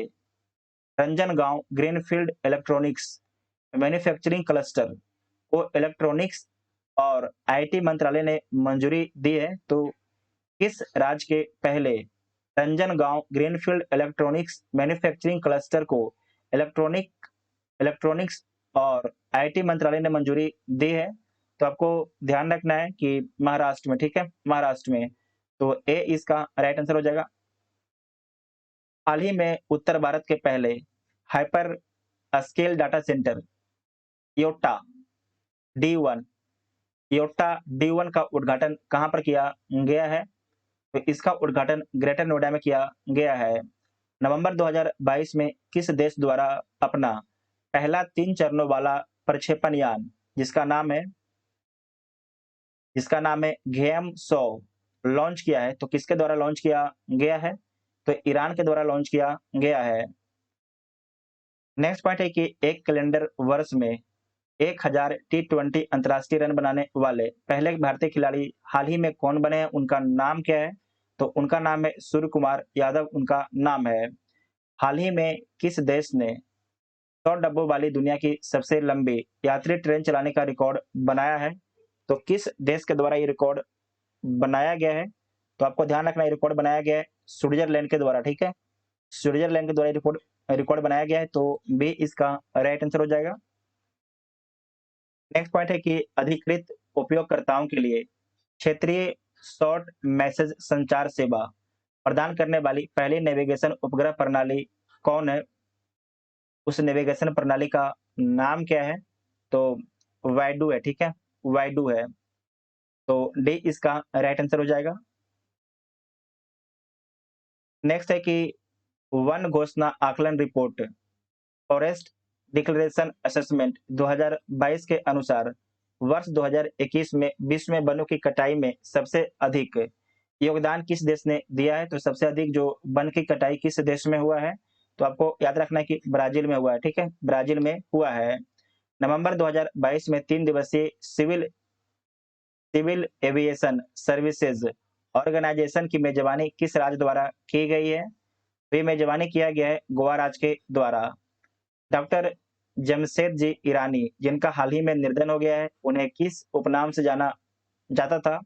Ranjangaon greenfield electronics manufacturing cluster को इलेक्ट्रॉनिक्स और आईटी मंत्रालय ने मंजूरी दी है? तो किस राज्य के पहले Ranjangaon greenfield electronics manufacturing cluster को इलेक्ट्रॉनिक्स और आईटी मंत्रालय ने मंजूरी दी है? तो आपको ध्यान रखना है कि महाराष्ट्र में, ठीक है, महाराष्ट्र में। तो ए इसका राइट आंसर हो जाएगा। हाल ही में उत्तर भारत के पहले hyper scale data centre Yotta डी1 योटा डी1 का उद्घाटन कहां पर किया गया है? तो इसका उद्घाटन ग्रेटर नोएडा में किया गया है। नवंबर 2022 में किस देश द्वारा अपना पहला 3 चरणों वाला प्रक्षेपण यान जिसका नाम है घेम-100 लॉन्च किया है? तो किसके द्वारा लॉन्च किया गया है? तो ईरान के द्वारा लॉन्च किया गया है। नेक्स्ट पॉइंट है कि एक कैलेंडर वर्ष में 1000 टी20 अंतर्राष्ट्रीय रन बनाने वाले पहले भारतीय खिलाड़ी हाल ही में कौन बने हैं, उनका नाम क्या है? तो उनका नाम है सूर्य कुमार यादव, उनका नाम है। हाल ही में किस देश ने 100 डब्बों वाली दुनिया की सबसे लंबी यात्री ट्रेन चलाने का रिकॉर्ड बनाया है? तो किस देश के द्वारा ये रिकॉर्ड बनाया गया है? तो आपको ध्यान रखना, ये रिकॉर्ड बनाया गया है स्विट्जरलैंड के द्वारा, ठीक है, स्विट्जरलैंड के द्वारा रिकॉर्ड बनाया गया है। तो बी इसका राइट आंसर हो जाएगा। नेक्स्ट पॉइंट है कि अधिकृत उपयोगकर्ताओं के लिए क्षेत्रीय शॉर्ट मैसेज संचार सेवा प्रदान करने वाली पहली नेविगेशन उपग्रह प्रणाली कौन है? उस नेविगेशन प्रणाली का नाम क्या है? तो वाइडू है, ठीक है, वाइडू है। तो डी इसका राइट आंसर हो जाएगा। नेक्स्ट है कि वन घोषणा आकलन रिपोर्ट फॉरेस्ट डिक्लेरेशन असेसमेंट 2022 के अनुसार वर्ष 2021 में विश्व में वनों की कटाई में सबसे अधिक योगदान किस देश ने दिया है? तो सबसे अधिक जो वन की कटाई किस देश में हुआ है? तो आपको याद रखना है कि ब्राजील में हुआ है, ठीक है, ब्राजील में हुआ है। नवंबर 2022 में 3 दिवसीय सिविल एविएशन सर्विसेज ऑर्गेनाइजेशन की मेजबानी किस राज्य द्वारा की गई है? तो ये मेजबानी किया गया है गोवा राज्य के द्वारा। डॉक्टर जमशेद जी ईरानी, जिनका हाल ही में निर्धन हो गया है, उन्हें किस उपनाम से जाना जाता था?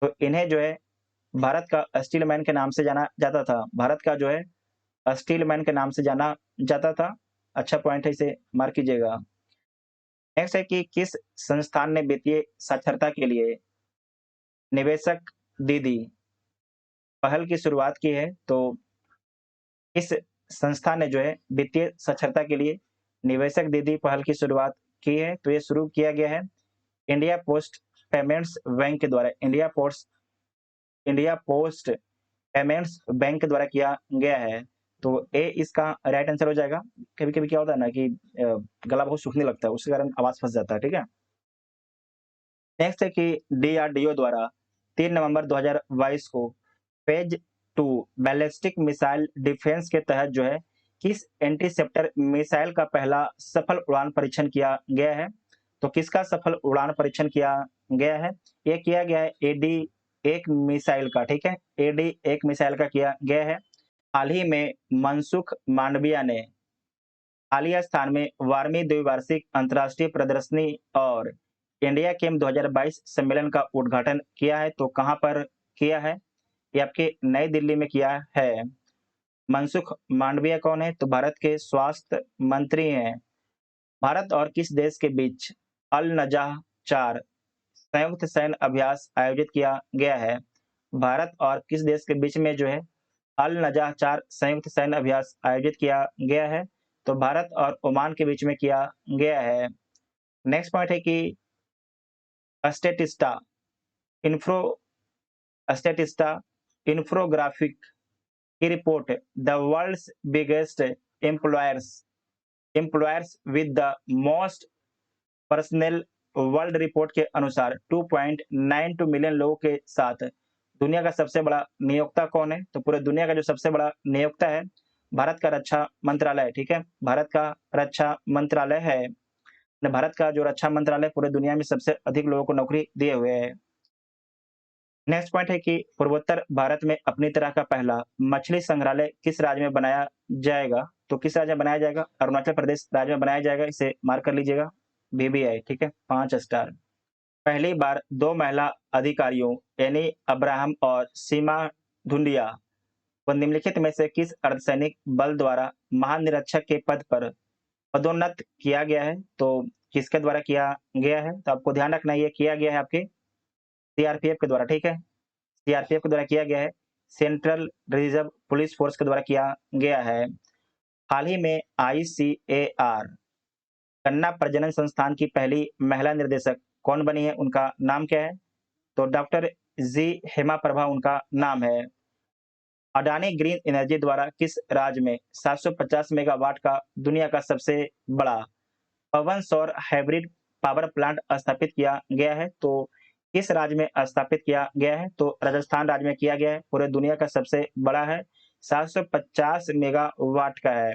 तो इन्हें जो है भारत का स्टील मैन के नाम से जाना जाता था। भारत का जो है स्टील मैन के नाम से जाना जाता था। अच्छा पॉइंट है, इसे मार्क कीजिएगा। नेक्स्ट है कि किस संस्थान ने वित्तीय साक्षरता के लिए निवेशक दीदी पहल की शुरुआत की है? तो इस संस्था ने जो है वित्तीय साक्षरता के लिए निवेशक दीदी पहल की शुरुआत की है। तो ये शुरू किया गया है इंडिया पोस्ट पेमेंट्स बैंक के द्वारा, इंडिया पोस्ट पेमेंट्स बैंक के द्वारा किया गया है। तो ए इसका राइट आंसर हो जाएगा। कभी कभी क्या होता है ना कि गला बहुत सूखने लगता है, उसके कारण आवाज फंस जाता है, ठीक है। नेक्स्ट है कि डीआरडीओ द्वारा 3 नवंबर 2022 को फेज 2 बैलिस्टिक मिसाइल डिफेंस के तहत जो है किस इंटरसेप्टर मिसाइल का पहला सफल उड़ान परीक्षण किया गया है? तो किसका सफल उड़ान परीक्षण किया गया है? ये किया गया है AD-1 मिसाइल का, ठीक है, AD-1 मिसाइल का किया गया है। हाल ही में मनसुख मांडविया ने हालिया स्थान में 12वीं द्विवार्षिक अंतर्राष्ट्रीय प्रदर्शनी और इंडिया केम 2022 सम्मेलन का उद्घाटन किया है। तो कहां पर किया है? ये आपके नई दिल्ली में किया है। मनसुख मांडविया कौन है? तो भारत के स्वास्थ्य मंत्री हैं। भारत और किस देश के बीच अल नजाह 4 संयुक्त सैन्य अभ्यास आयोजित किया गया है? भारत और किस देश के बीच में जो है अल नजाह 4 संयुक्त सैन्य अभ्यास आयोजित किया गया है? तो भारत और ओमान के बीच में किया गया है। नेक्स्ट पॉइंट है कि स्टेटिस्टा इन्फ्रो स्टेटिस्टा इन्फ्रोग्राफिक की report the world's biggest employers with the most personnel world report के अनुसार 2.92 मिलियन लोगों के साथ दुनिया का सबसे बड़ा नियोक्ता कौन है? तो पूरे दुनिया का जो सबसे बड़ा नियोक्ता है, भारत का रक्षा मंत्रालय, ठीक है? भारत का रक्षा मंत्रालय है। भारत का जो रक्षा मंत्रालय पूरे दुनिया में सबसे अधिक लोगों को नौकरी दिए हुए है। नेक्स्ट पॉइंट है कि पूर्वोत्तर भारत में अपनी तरह का पहला मछली संग्रहालय किस राज्य में बनाया जाएगा? तो किस राज्य में बनाया जाएगा? अरुणाचल प्रदेश राज्य में बनाया जाएगा, इसे मार्क कर लीजिएगा। BBI, ठीक है, 5 स्टार। पहली बार 2 महिला अधिकारियों एनी अब्राहम और सीमा ढूंढिया को निम्नलिखित में से किस अर्धसैनिक बल द्वारा महानिरीक्षक के पद पर पदोन्नत किया गया है? तो किसके द्वारा किया गया है? तो आपको ध्यान रखना, ये किया गया है आपके CRPF के द्वारा, ठीक है? CRPF के द्वारा किया गया है, सेंट्रल रिजर्व पुलिस फोर्स के द्वारा किया गया है। हाल ही में ICAR कन्या प्रजनन संस्थान की पहली महिला निर्देशक कौन बनी है? उनका नाम क्या है? तो डॉक्टर जी हेमा प्रभा उनका नाम है। अडानी ग्रीन एनर्जी द्वारा किस राज्य में 750 मेगावाट का दुनिया का सबसे बड़ा पवन सौर हाइब्रिड पावर प्लांट स्थापित किया गया है? तो किस राज्य में स्थापित किया गया है? तो राजस्थान राज्य में किया गया है। पूरे दुनिया का सबसे बड़ा है, 750 मेगावाट का है।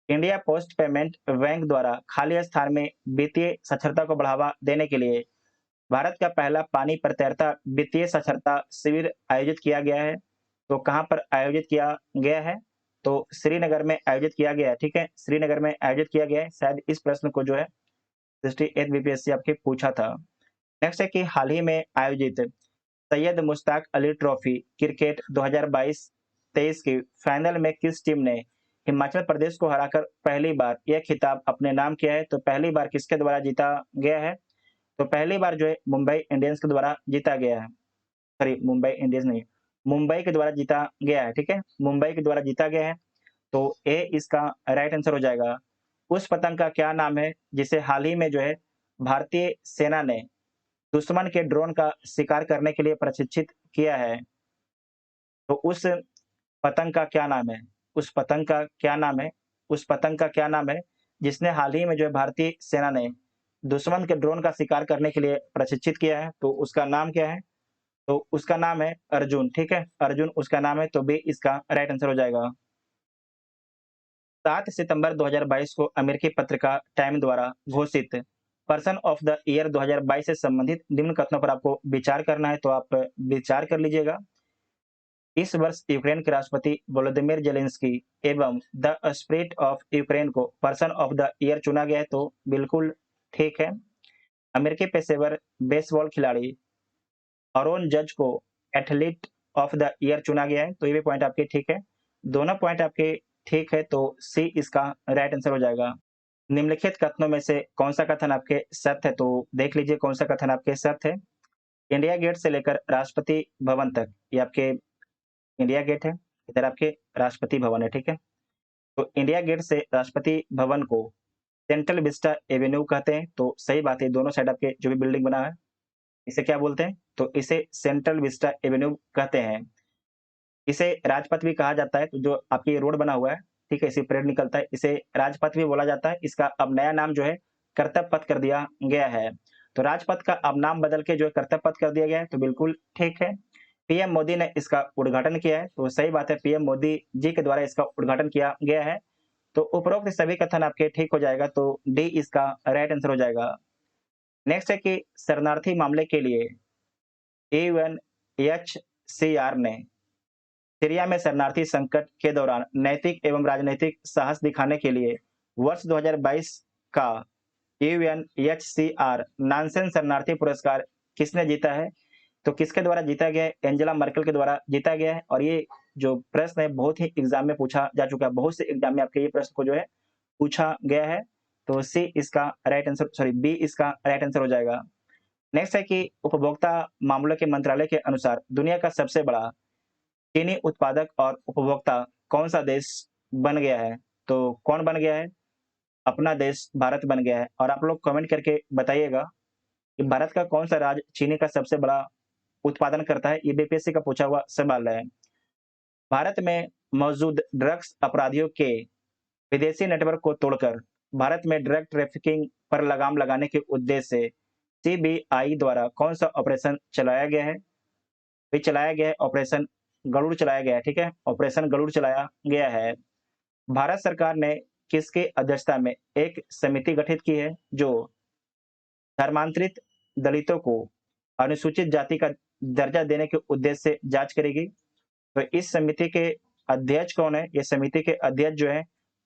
इंडिया पोस्ट पेमेंट बैंक द्वारा खाली स्थान में वित्तीय साक्षरता को बढ़ावा देने के लिए भारत का पहला पानी पर तैरता वित्तीय साक्षरता शिविर आयोजित किया गया है। तो कहां पर आयोजित किया गया है? तो श्रीनगर में आयोजित किया गया है, ठीक है? श्रीनगर में आयोजित किया गया है। शायद इस प्रश्न को जो है 68 BPSC आपके पूछा था। नेक्स्ट है कि हाल ही में आयोजित सैयद मुश्ताक अली ट्रॉफी क्रिकेट 2022-23 की फाइनल में किस टीम ने हिमाचल प्रदेश को हराकर पहली बार यह खिताब अपने नाम किया है? तो पहली बार किसके द्वारा जीता गया है? तो पहली बार जो है मुंबई इंडियंस के द्वारा जीता गया है। सॉरी, मुंबई इंडियंस नहीं, मुंबई के द्वारा जीता गया है, ठीक है? मुंबई के द्वारा जीता गया है। तो ए इसका राइट आंसर हो जाएगा। उस पतंग का क्या नाम है जिसे हाल ही में जो है भारतीय सेना ने दुश्मन के ड्रोन का शिकार करने के लिए प्रशिक्षित किया है? तो उस पतंग का क्या नाम है? उस पतंग का क्या नाम है? उस पतंग का क्या नाम है जिसने हाल ही में जो है भारतीय सेना ने दुश्मन के ड्रोन का शिकार करने के लिए प्रशिक्षित किया है? तो उसका नाम क्या है? तो उसका नाम है अर्जुन, ठीक है? अर्जुन उसका नाम है। तो बी इसका राइट आंसर हो जाएगा। 7 सितंबर 2022 को अमेरिकी पत्रिका टाइम द्वारा घोषित पर्सन ऑफ द ईयर 2022 से संबंधित निम्न कथनों पर आपको विचार करना है, तो आप विचार कर लीजिएगा। इस वर्ष यूक्रेन के राष्ट्रपति वोलोदिमीर जेलेंस्की एवं द स्पिरिट ऑफ यूक्रेन को पर्सन ऑफ द ईयर चुना गया है, तो बिल्कुल ठीक है। अमेरिकी पेशेवर बेसबॉल खिलाड़ी अरोन जज को एथलीट ऑफ द ईयर चुना गया है, तो ये भी पॉइंट आपके ठीक है। दोनों पॉइंट आपके ठीक है, तो सी इसका राइट आंसर हो जाएगा। निम्नलिखित कथनों में से कौन सा कथन आपके सत्य है? तो देख लीजिए कौन सा कथन आपके सत्य है। इंडिया गेट से लेकर राष्ट्रपति भवन तक, ये आपके इंडिया गेट है, इधर आपके राष्ट्रपति भवन है, ठीक है? तो इंडिया गेट से राष्ट्रपति भवन को सेंट्रल विस्टा एवेन्यू कहते हैं, तो सही बात है। दोनों साइड आपके जो भी बिल्डिंग बना है इसे क्या बोलते हैं? तो इसे सेंट्रल विस्टा एवेन्यू कहते हैं। इसे राजपथ भी कहा जाता है, तो जो आपकी रोड बना हुआ है, ठीक है, इसी परेड निकलता है, इसे राजपथ भी बोला जाता है। इसका अब नया नाम जो है कर्तव्य पथ कर दिया गया है। तो राजपथ का अब नाम बदल के जो है कर्तव्य पथ कर दिया गया है, तो बिल्कुल ठीक है। पीएम मोदी ने इसका उद्घाटन किया है, तो सही बात है, पीएम मोदी जी के द्वारा इसका उद्घाटन किया गया है। तो उपरोक्त सभी कथन आपके ठीक हो जाएगा, तो डी इसका राइट आंसर हो जाएगा। नेक्स्ट है कि शरणार्थी मामले के लिए UNHCR ने सीरिया में शरणार्थी संकट के दौरान नैतिक एवं राजनीतिक साहस दिखाने के लिए वर्ष 2022 का UNHCR नानसेन शरणार्थी पुरस्कार किसने जीता है? तो किसके द्वारा जीता गया है? एंजेला मर्केल के द्वारा जीता गया है। और ये जो प्रश्न है बहुत ही एग्जाम में पूछा जा चुका है, बहुत से एग्जाम में आपके ये प्रश्न को जो है पूछा गया है। तो सी इसका राइट आंसर, सॉरी बी इसका राइट आंसर हो जाएगा। नेक्स्ट है कि उपभोक्ता मामलों के मंत्रालय के अनुसार दुनिया का सबसे बड़ा चीनी उत्पादक और उपभोक्ता कौन सा देश बन गया है? तो कौन बन गया है? अपना देश भारत बन गया है। और आप लोग कमेंट करके बताइएगा कि भारत का कौन सा राज्य चीनी का सबसे बड़ा उत्पादन करता है। ये बीपीएससी का पूछा हुआ सवाल है। भारत में मौजूद ड्रग्स अपराधियों के विदेशी नेटवर्क को तोड़कर भारत में ड्रग ट्रैफिकिंग पर लगाम लगाने के उद्देश्य से सीबीआई द्वारा कौन सा ऑपरेशन चलाया गया है? ये चलाया गया है ऑपरेशन गरुड़ चलाया गया है, ठीक है? ऑपरेशन गरुड़ चलाया गया है। भारत सरकार ने किसके अध्यक्षता में एक समिति गठित की है जो धर्मांतरित दलितों को अनुसूचित जाति का दर्जा देने के उद्देश्य से जांच करेगी? तो इस समिति के अध्यक्ष कौन है? ये समिति के अध्यक्ष जो है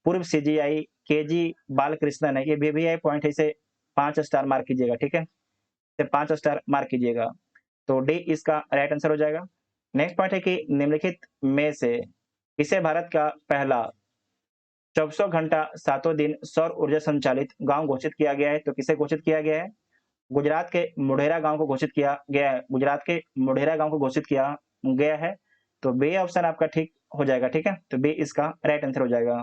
पूर्व सीजीआई केजी बालकृष्णन है। ये वीवीआई पॉइंट है, इसे 5 स्टार मार्क कीजिएगा, ठीक है? इसे 5 स्टार मार्क कीजिएगा। तो डी इसका राइट आंसर हो जाएगा। नेक्स्ट पॉइंट है कि निम्नलिखित में से इसे भारत का पहला 24 घंटा सातों दिन सौर ऊर्जा संचालित गांव घोषित किया गया है? तो किसे घोषित किया गया है? गुजरात के मोढेरा गांव को घोषित किया गया है। गुजरात के मोढेरा गांव को घोषित किया गया है। तो बी ऑप्शन आपका ठीक हो जाएगा, ठीक है? तो बी इसका राइट आंसर हो जाएगा।